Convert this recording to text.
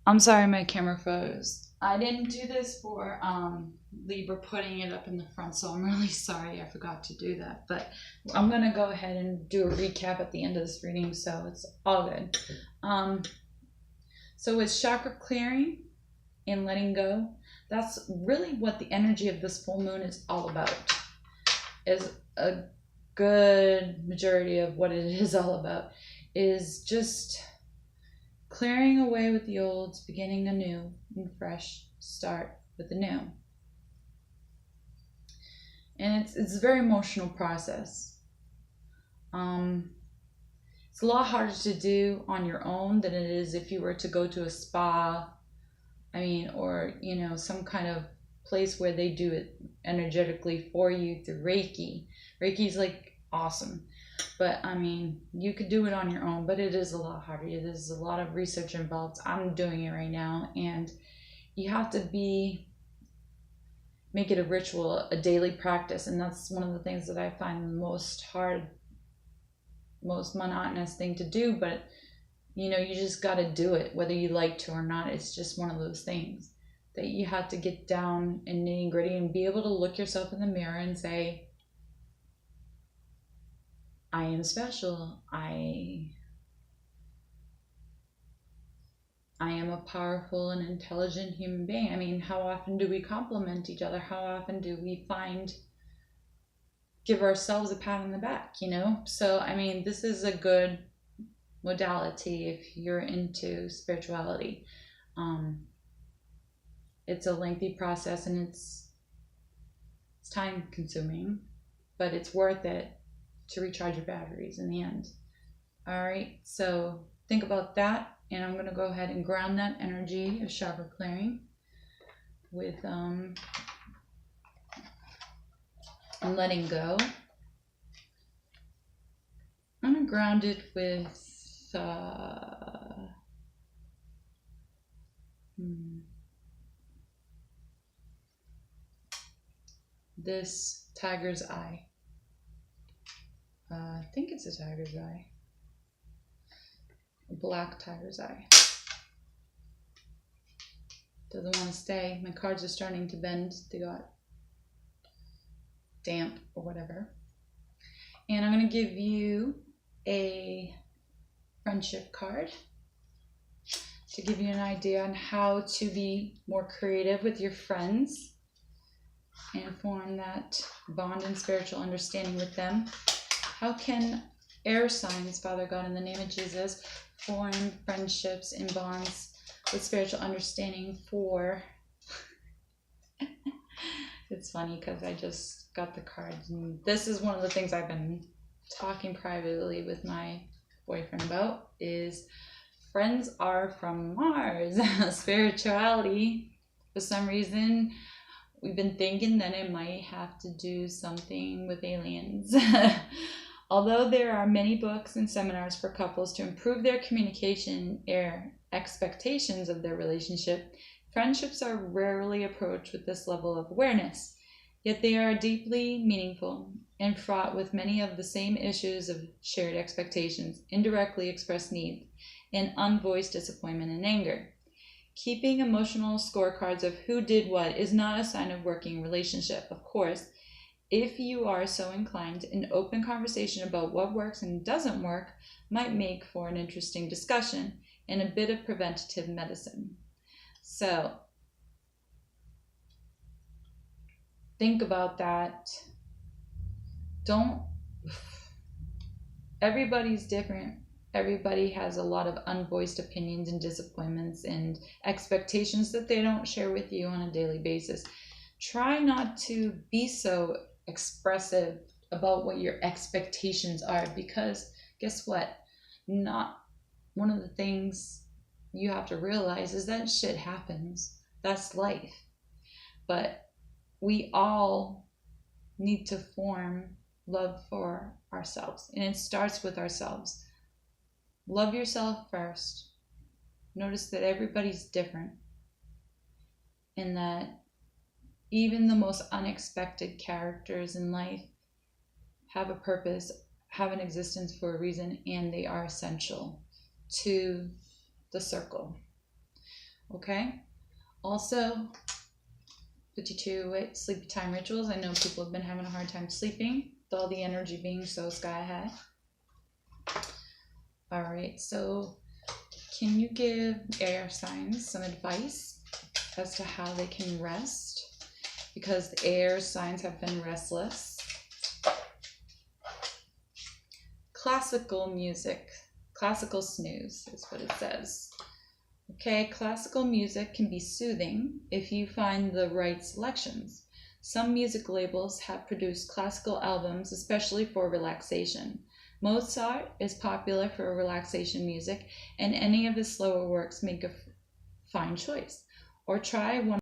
I'm sorry my camera froze. I didn't do this for Libra putting it up in the front, so I'm really sorry I forgot to do that. But I'm going to go ahead and do a recap at the end of this reading, so it's all good. So it's chakra clearing and letting go. That's really what the energy of this full moon is all about. Is a good majority of what it is all about is just clearing away with the old, beginning anew and fresh start with the new. And it's a very emotional process. It's a lot harder to do on your own than it is if you were to go to a spa, or some kind of place where they do it energetically for you through Reiki. Reiki's like awesome. But you could do it on your own, but it is a lot harder. There's a lot of research involved. I'm doing it right now, and you have to make it a ritual, a daily practice. And that's one of the things that I find the most hard, most monotonous thing to do. But you just got to do it, whether you like to or not. It's just one of those things that you have to get down and nitty gritty and be able to look yourself in the mirror and say, I am special. I am a powerful and intelligent human being. How often do we compliment each other? How often do we give ourselves a pat on the back, So, this is a good modality if you're into spirituality. It's a lengthy process and it's time consuming, but it's worth it to recharge your batteries in the end. All right, so think about that, and I'm going to go ahead and ground that energy of chakra clearing with letting go. I'm going to ground it with this tiger's eye. I think it's a tiger's eye. A black tiger's eye. Doesn't want to stay. My cards are starting to bend. They got damp or whatever. And I'm going to give you a friendship card to give you an idea on how to be more creative with your friends and form that bond and spiritual understanding with them. How can air signs, Father God, in the name of Jesus, form friendships and bonds with spiritual understanding for... It's funny because I just got the cards, and this is one of the things I've been talking privately with my boyfriend about, is friends are from Mars. Spirituality, for some reason, we've been thinking that it might have to do something with aliens. Although there are many books and seminars for couples to improve their communication and expectations of their relationship, friendships are rarely approached with this level of awareness. Yet they are deeply meaningful and fraught with many of the same issues of shared expectations, indirectly expressed needs, and unvoiced disappointment and anger. Keeping emotional scorecards of who did what is not a sign of working relationship, of course. If you are so inclined, an open conversation about what works and doesn't work might make for an interesting discussion and a bit of preventative medicine. So, think about that. Everybody's different. Everybody has a lot of unvoiced opinions and disappointments and expectations that they don't share with you on a daily basis. Try not to be so expressive about what your expectations are, because guess what? Not one of the things you have to realize is that shit happens. That's life. But we all need to form love for ourselves, and it starts with ourselves. Love yourself first. Notice that everybody's different, and that even the most unexpected characters in life have a purpose, have an existence for a reason, and they are essential to the circle. okay? Also, 52 sleepy time rituals. I know people have been having a hard time sleeping with all the energy being so sky high. All right, so can you give air signs some advice as to how they can rest? Because the air signs have been restless. Classical music, classical snooze is what it says. Okay, classical music can be soothing if you find the right selections. Some music labels have produced classical albums especially for relaxation. Mozart is popular for relaxation music, and any of his slower works make a fine choice. Or try one